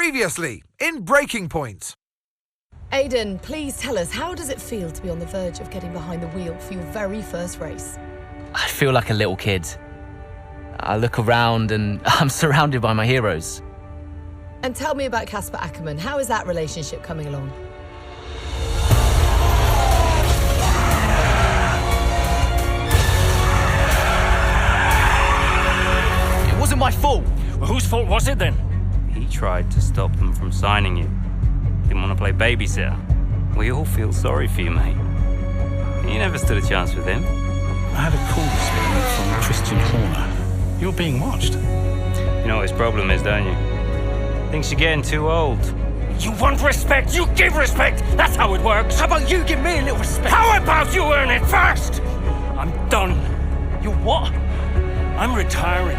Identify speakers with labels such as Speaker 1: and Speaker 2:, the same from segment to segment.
Speaker 1: Previously, in Breaking Point.
Speaker 2: Aidan, please tell us, how does it feel to be on the verge of getting behind the wheel for your very first race?
Speaker 3: I feel like a little kid. I look around and I'm surrounded by my heroes.
Speaker 2: And tell me about Casper Ackerman. How is that relationship coming along?
Speaker 3: It wasn't my fault.
Speaker 4: Well, whose fault was it then?
Speaker 5: He tried to stop them from signing you. Didn't want to play babysitter. We all feel sorry for you, mate. You never stood a chance with him.
Speaker 4: I had a call this morning from Christian Horner. You're being watched.
Speaker 5: You know what his problem is, don't you? Thinks you're getting too old.
Speaker 4: You want respect, you give respect. That's how it works.
Speaker 3: How about you give me a little respect?
Speaker 4: How about you earn it first? I'm done.
Speaker 3: You what?
Speaker 4: I'm retiring.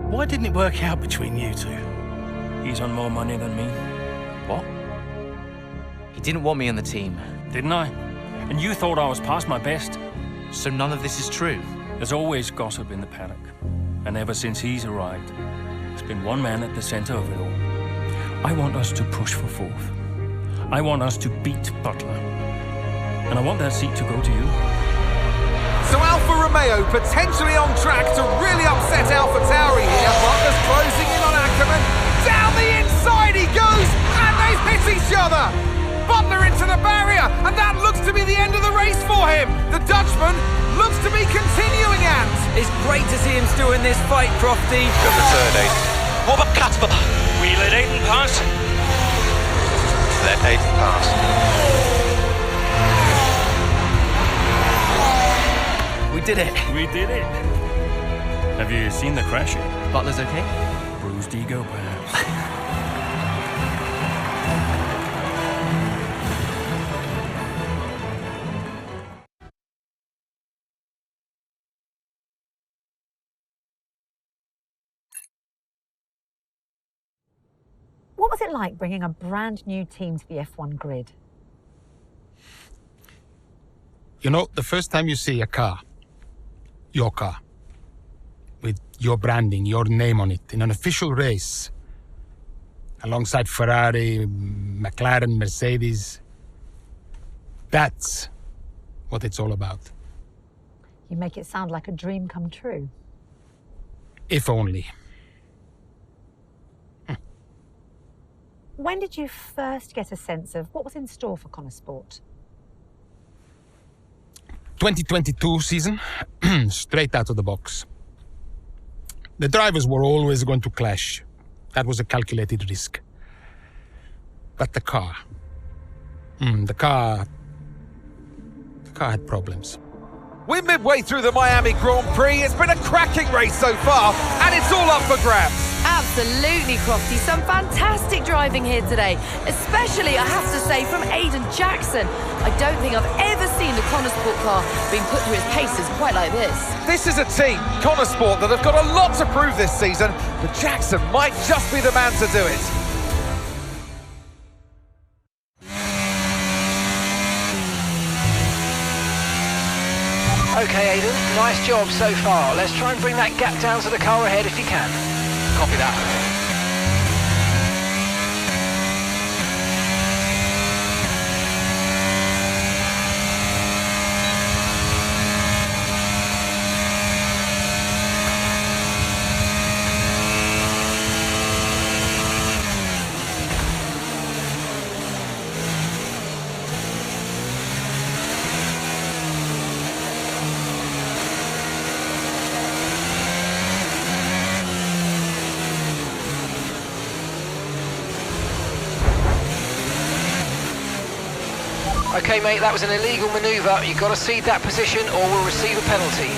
Speaker 4: Why didn't it work out between you two? He's on more money than me.
Speaker 3: What? He didn't want me on the team.
Speaker 4: Didn't I? And you thought I was past my best?
Speaker 3: So none of this is true?
Speaker 4: There's always gossip in the paddock. And ever since he's arrived, there's been one man at the center of it all. I want us to push for fourth. I want us to beat Butler. And I want that seat to go to you.
Speaker 1: So Alfa Romeo potentially on track to really upset AlphaTauri here. Butler's closing in on Ackerman. Down the inside he goes, and they've hit each other. Butler into the barrier, and that looks to be the end of the race for him. The Dutchman looks to be continuing, and
Speaker 6: it's great to see him still in this fight, Crofty.
Speaker 7: Got the third, Aiden. What about Casper?
Speaker 4: We let Aiden pass.
Speaker 7: Let Aiden pass.
Speaker 3: We did it.
Speaker 4: We did it. Have you seen the crash yet?
Speaker 3: Butler's okay?
Speaker 4: Bruised ego, perhaps.
Speaker 8: What was it like bringing a brand new team to the F1 grid?
Speaker 9: You know, the first time you see a car, your car, with your branding, your name on it, in an official race, alongside Ferrari, McLaren, Mercedes, that's what it's all about.
Speaker 8: You make it sound like a dream come true.
Speaker 9: If only.
Speaker 8: When did you first get a sense of what was in store for Connor Sport?
Speaker 9: 2022 season, straight out of the box. The drivers were always going to clash. That was a calculated risk. But the car had problems.
Speaker 1: we're midway through the Miami Grand Prix. It's been a cracking race so far, and it's all up for grabs.
Speaker 10: Absolutely, Crofty. Some fantastic driving here today, especially, I have to say, from Aiden Jackson. I don't think I've ever seen the Connor Sport car being put through its paces quite like this.
Speaker 1: This is a team, Connor Sport, that have got a lot to prove this season, but Jackson might just be the man to do it.
Speaker 11: Okay, Aiden, nice job so far. Let's try and bring that gap down to the car ahead if you can.
Speaker 7: Copy that.
Speaker 11: Okay, mate, that was an illegal manoeuvre. You've got to cede that position or we'll receive a penalty.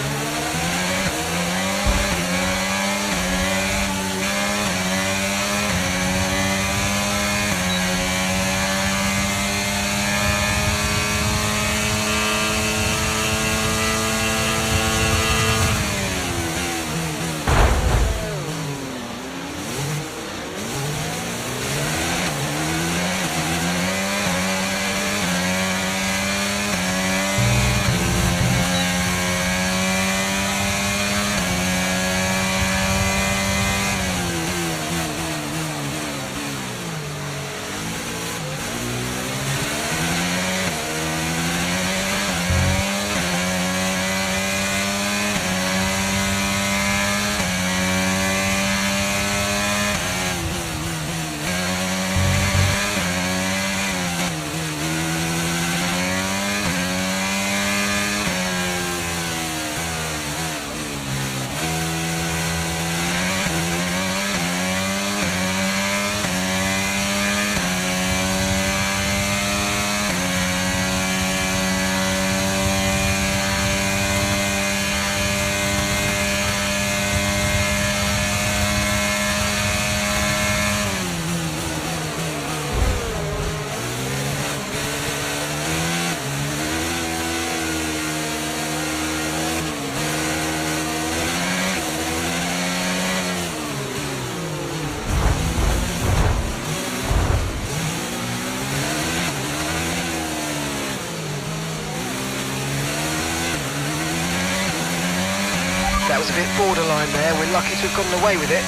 Speaker 11: a bit borderline there. We're lucky to have gotten away with it.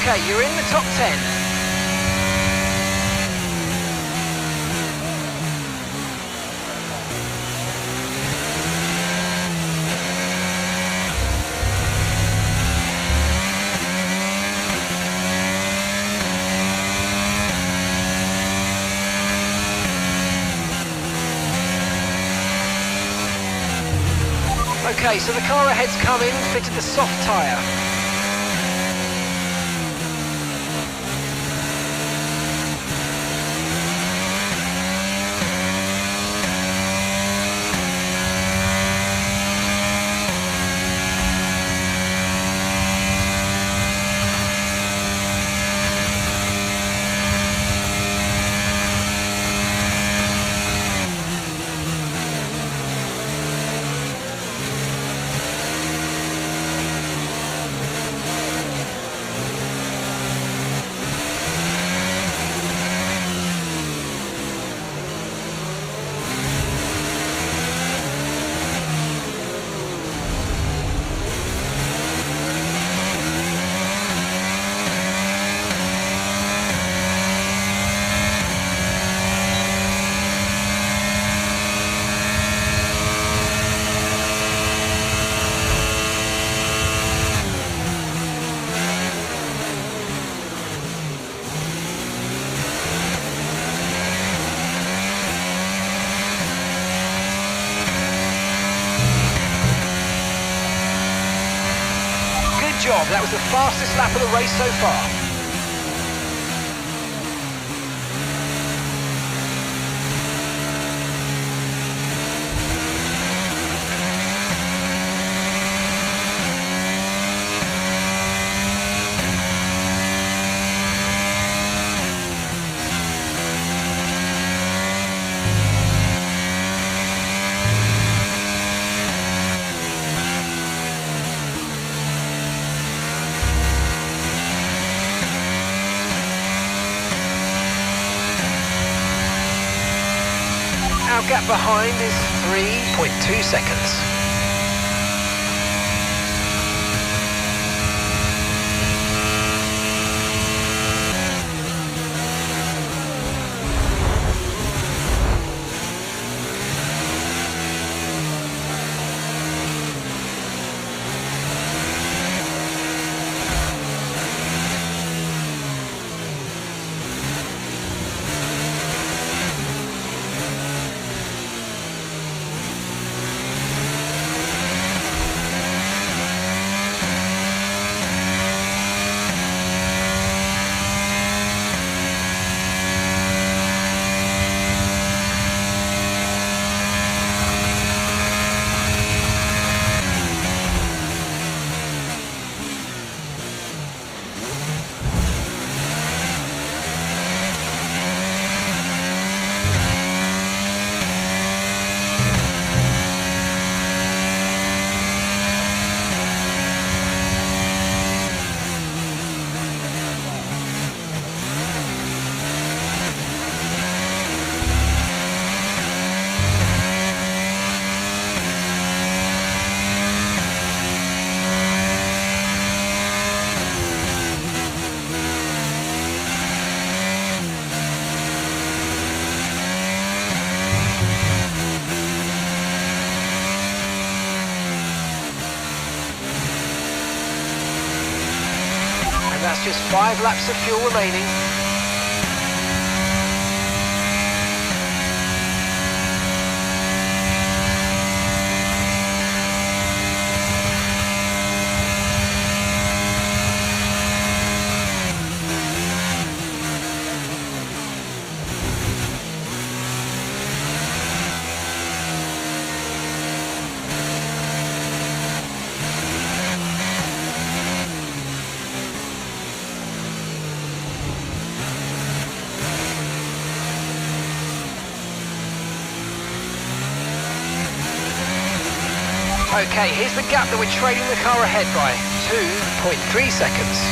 Speaker 11: Okay, you're in the top 10. Okay, so the car ahead's come in, fitted the soft tyre. Job. That was the fastest lap of the race so far. Our gap behind is 3.2 seconds. That's just 5 laps of fuel remaining. Okay, here's the gap that we're trailing the car ahead by. 2.3 seconds.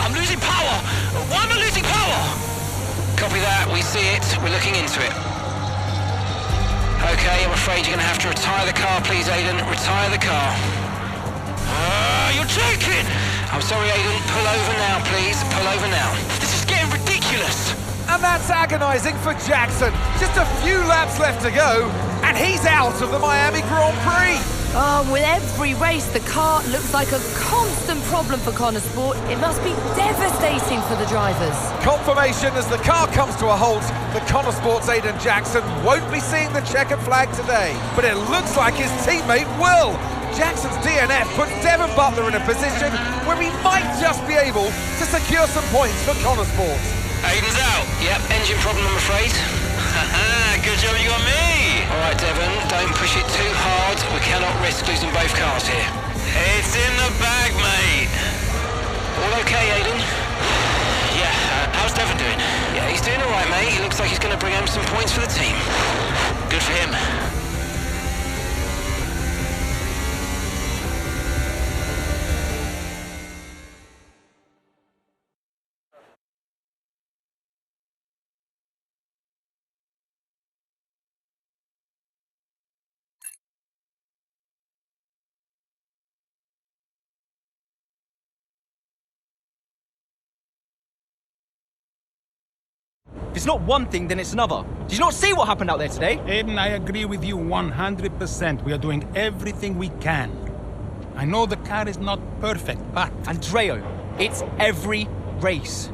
Speaker 7: I'm losing power! Why am I losing power?
Speaker 11: Copy that, we see it. We're looking into it. Okay, I'm afraid you're going to have to retire the car, please, Aiden. Retire the car.
Speaker 7: You're joking!
Speaker 11: I'm sorry, Aiden. Pull over now, please. Pull over now.
Speaker 7: This is getting ridiculous!
Speaker 1: And that's agonising for Jackson. Just a few laps left to go, and he's out of the Miami Grand Prix.
Speaker 10: Oh, with every race, the car looks like a constant problem for Connor Sport. It must be devastating for the drivers.
Speaker 1: Confirmation as the car comes to a halt, the Connor Sports Aiden Jackson won't be seeing the checkered flag today, but it looks like his teammate will. Jackson's DNF puts Devon Butler in a position where he might just be able to secure some points for Connor Sports.
Speaker 11: Aiden's out. Yep, engine problem, I'm afraid.
Speaker 7: Good job you got me!
Speaker 11: All right, Devon, don't push it too hard. We cannot risk losing both cars here.
Speaker 7: It's in the bag, mate.
Speaker 11: All okay, Aiden?
Speaker 7: Yeah, how's Devon doing?
Speaker 11: Yeah, he's doing all right, mate. He looks like he's going to bring home some points for the team.
Speaker 7: Good for him.
Speaker 6: If it's not one thing, then it's another. Did you not see what happened out there today?
Speaker 9: Aiden, I agree with you 100%. We are doing everything we can. I know the car is not perfect, but...
Speaker 6: Andreo, it's every race.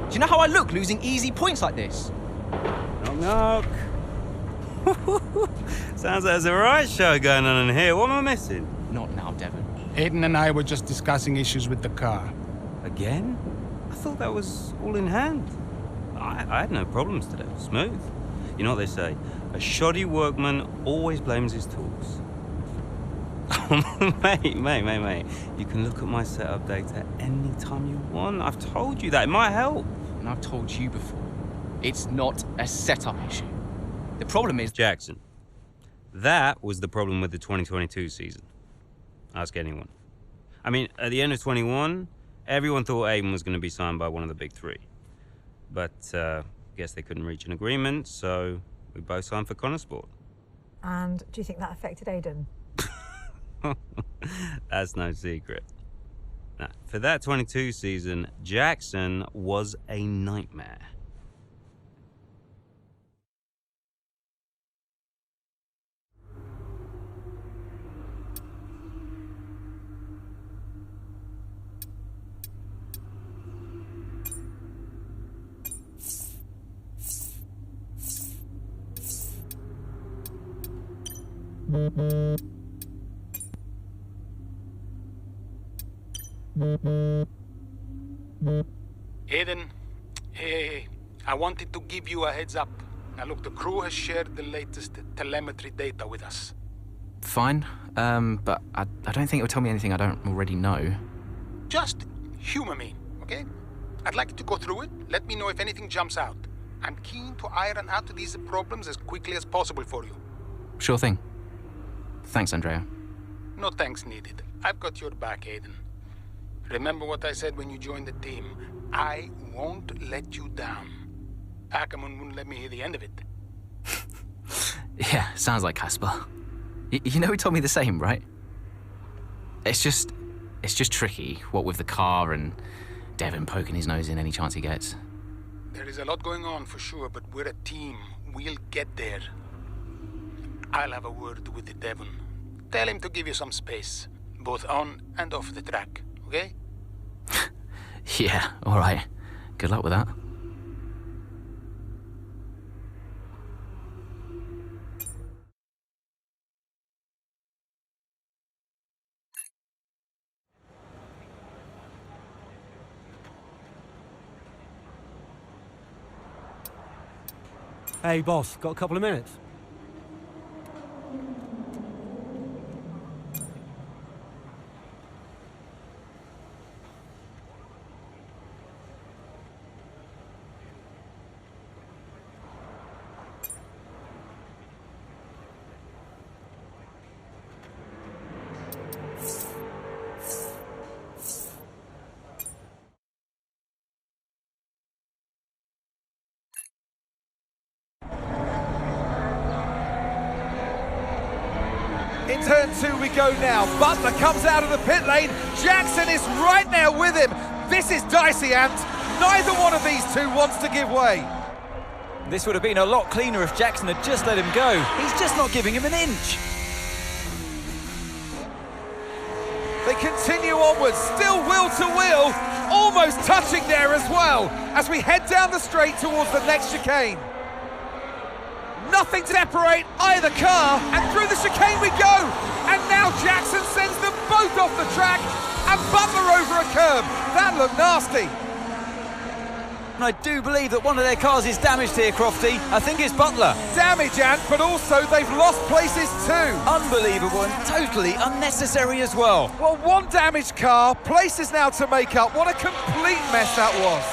Speaker 6: Do you know how I look losing easy points like this?
Speaker 5: Knock, knock. Sounds like there's a right show going on in here. What am I missing?
Speaker 6: Not now, Devon.
Speaker 9: Aiden and I were just discussing issues with the car.
Speaker 5: Again? I thought that was all in hand. I had no problems today. Smooth. You know what they say? A shoddy workman always blames his tools. mate. You can look at my setup data any time you want. I've told you that. It might help.
Speaker 6: And I've told you before, it's not a setup issue. The problem is...
Speaker 5: Jackson, that was the problem with the 2022 season. Ask anyone. I mean, at the end of 21, everyone thought Aiden was going to be signed by one of the big three. But guess they couldn't reach an agreement, so we both signed for Connor Sport.
Speaker 8: And do you think that affected Aiden?
Speaker 5: That's no secret. Now, for that 22 season, Jackson was a nightmare.
Speaker 9: Aiden, hey, I wanted to give you a heads up. Now look, the crew has shared the latest telemetry data with us.
Speaker 3: Fine, but I don't think it will tell me anything I don't already know.
Speaker 9: Just humor me, okay? I'd like you to go through it. Let me know if anything jumps out. I'm keen to iron out these problems as quickly as possible for you.
Speaker 3: Sure thing. Thanks, Andrea.
Speaker 9: No thanks needed. I've got your back, Aiden. Remember what I said when you joined the team. I won't let you down. Ackerman wouldn't let me hear the end of it.
Speaker 3: Yeah, sounds like Casper. You know he told me the same, right? It's just tricky, what with the car and Devon poking his nose in any chance he gets.
Speaker 9: There is a lot going on for sure, but we're a team. We'll get there. I'll have a word with the Devon. Tell him to give you some space, both on and off the track, okay?
Speaker 3: Yeah, all right. Good luck with that.
Speaker 12: Hey, boss, got a couple of minutes?
Speaker 1: In turn 2 we go now. Butler comes out of the pit lane. Jackson is right there with him. This is dicey, Ant. Neither one of these two wants to give way.
Speaker 6: This would have been a lot cleaner if Jackson had just let him go. He's just not giving him an inch.
Speaker 1: They continue onwards, still wheel to wheel, almost touching there as well, as we head down the straight towards the next chicane. Nothing to separate either car, and through the chicane we go. And now Jackson sends them both off the track, and Butler over a curb. That looked nasty.
Speaker 6: And I do believe that one of their cars is damaged here, Crofty. I think it's Butler.
Speaker 1: Damage, Ant, but also they've lost places too.
Speaker 6: Unbelievable and totally unnecessary as well.
Speaker 1: Well, one damaged car, places now to make up. What a complete mess that was.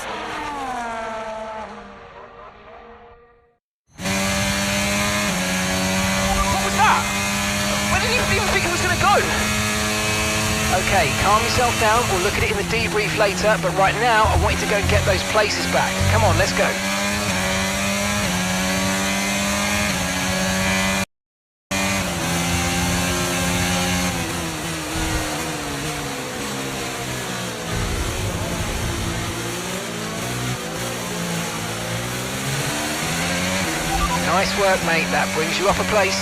Speaker 7: What was that? Where did you even think it was going to go?
Speaker 11: Okay, calm yourself down. We'll look at it in the debrief later, but right now I want you to go and get those places back. Come on, let's go. Nice work, mate. That brings you up a place.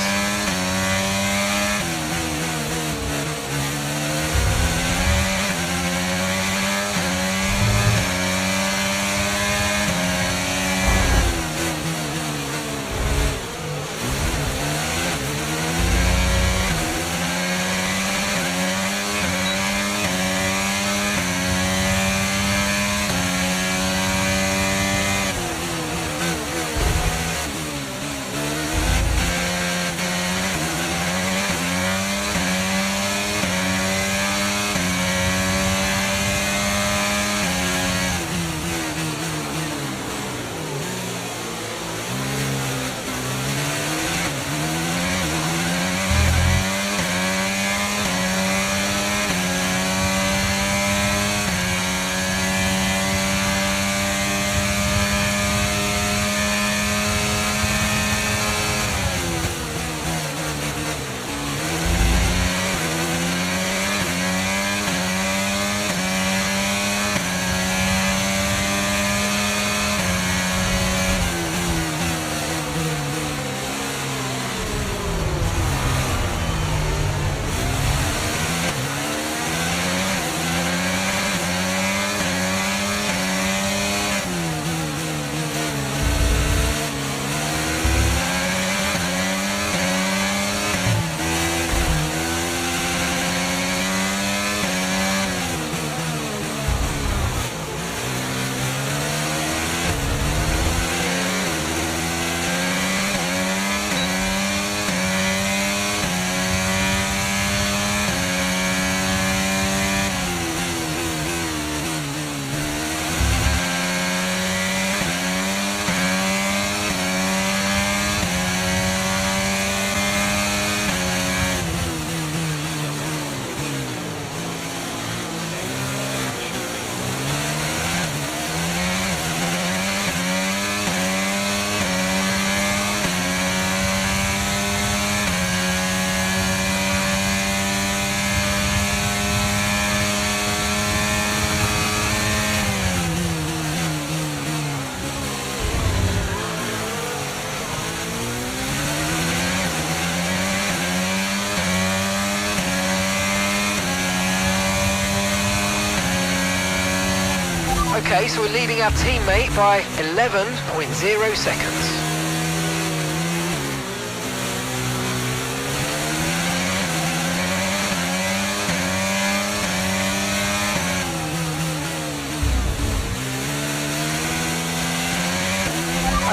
Speaker 11: Okay, so we're leading our teammate by 11.0 seconds.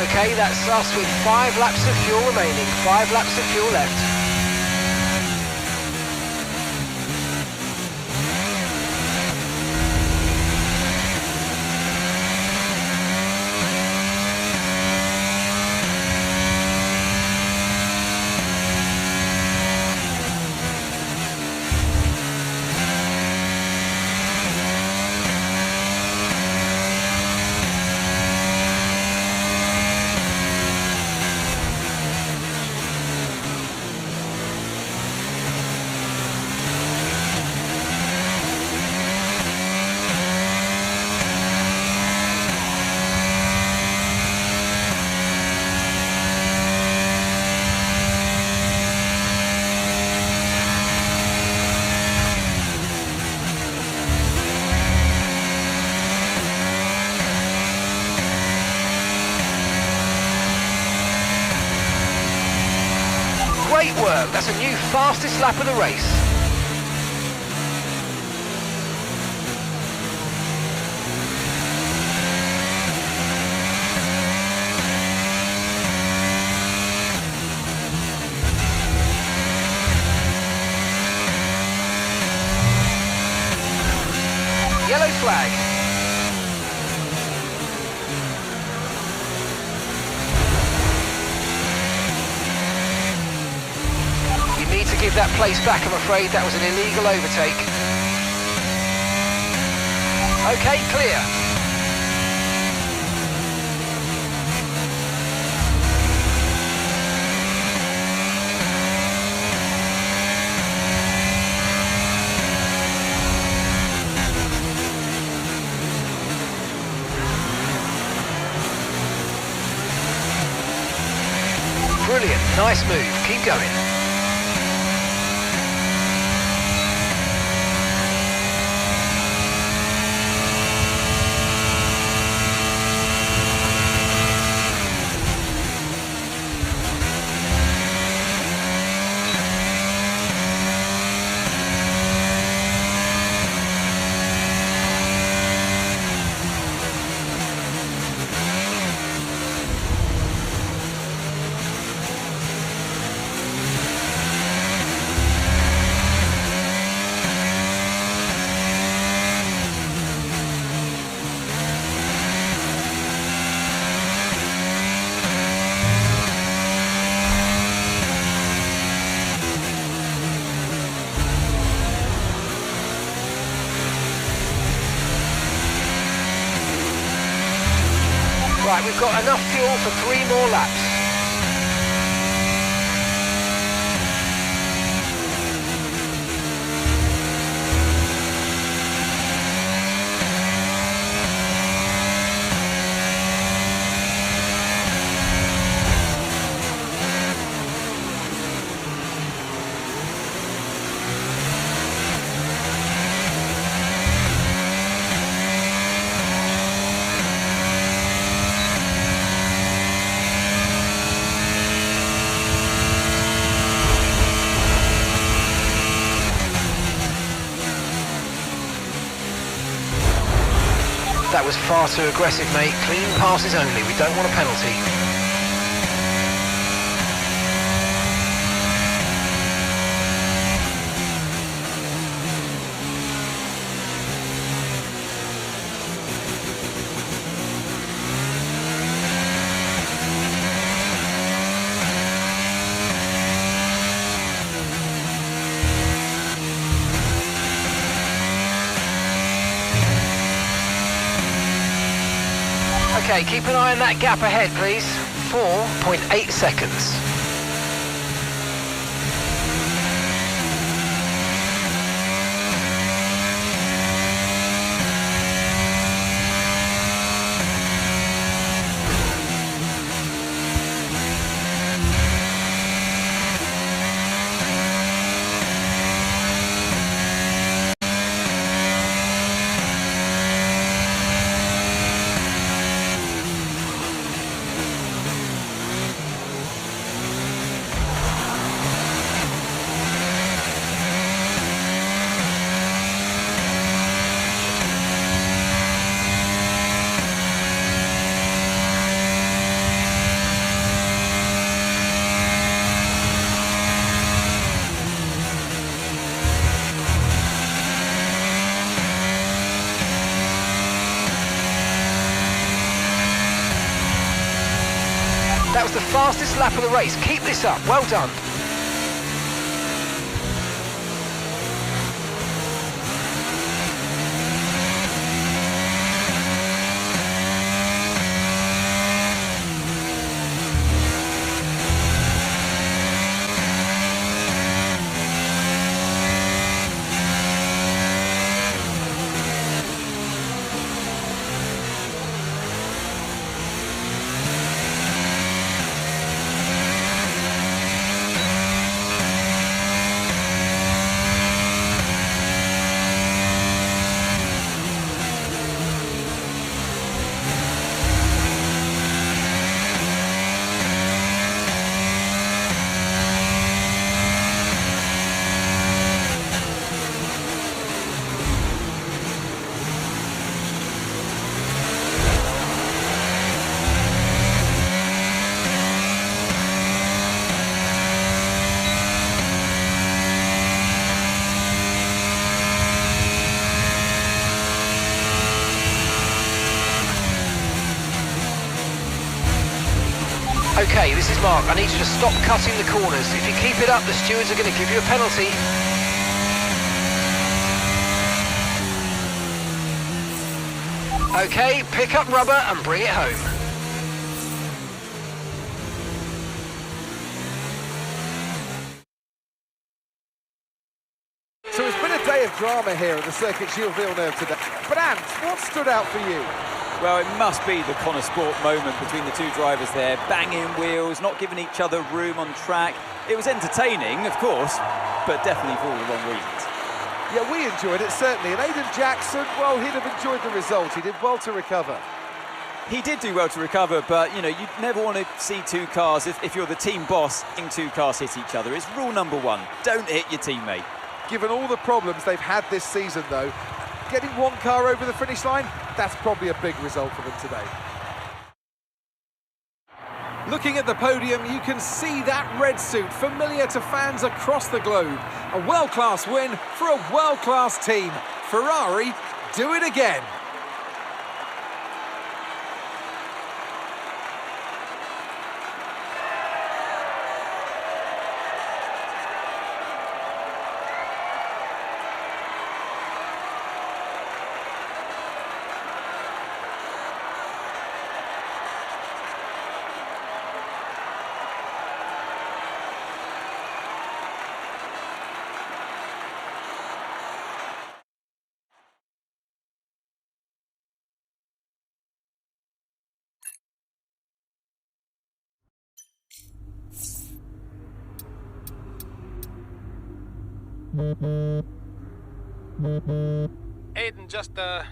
Speaker 11: Okay, that's us with 5 laps of fuel remaining. 5 laps of fuel left. go. That's a new fastest lap of the race. Yellow flag. You need to give that place back, I'm afraid. That was an illegal overtake. Okay, clear. Brilliant, nice move, keep going. Right, we've got enough fuel for 3 more laps. That was far too aggressive, mate. Clean passes only. We don't want a penalty. Okay, keep an eye on that gap ahead, please. 4.8 seconds. That was the fastest lap of the race. Keep this up. Well done. Okay, this is Mark. I need you to stop cutting the corners. If you keep it up, the stewards are going to give you a penalty. Okay, pick up rubber and bring it home.
Speaker 1: So it's been a day of drama here at the Circuit Gilles Villeneuve today. But Ant, what stood out for you?
Speaker 12: Well, it must be the Connor Sport moment between the two drivers there. Banging wheels, not giving each other room on track. It was entertaining, of course, but definitely for all the wrong reasons.
Speaker 1: Yeah, we enjoyed it, certainly. And Aiden Jackson, well, he'd have enjoyed the result. He did well to recover.
Speaker 12: He did do well to recover, but, you know, you never want to see two cars, if you're the team boss, seeing two cars hit each other. It's rule number one. Don't hit your teammate.
Speaker 1: Given all the problems they've had this season, though, getting one car over the finish line, that's probably a big result for them today. Looking at the podium, you can see that red suit familiar to fans across the globe. A world-class win for a world-class team. Ferrari do it again.
Speaker 9: Aiden, just a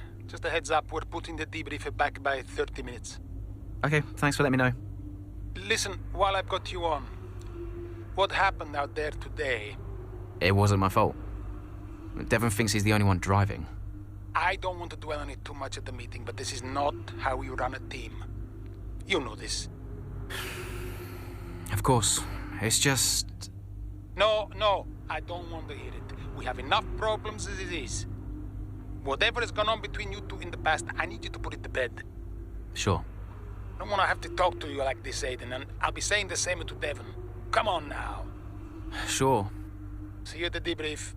Speaker 9: heads up, we're putting the debrief back by 30 minutes.
Speaker 3: Okay, thanks for letting me know.
Speaker 9: Listen, while I've got you on, what happened out there today?
Speaker 3: It wasn't my fault. Devon thinks he's the only one driving.
Speaker 9: I don't want to dwell on it too much at the meeting, but this is not how we run a team. You know this.
Speaker 3: Of course. It's just...
Speaker 9: No, I don't want to hear it. We have enough problems as it is. Whatever has gone on between you two in the past, I need you to put it to bed.
Speaker 3: Sure.
Speaker 9: I don't want to have to talk to you like this, Aiden, and I'll be saying the same to Devon. Come on now.
Speaker 3: Sure.
Speaker 9: See you at the debrief.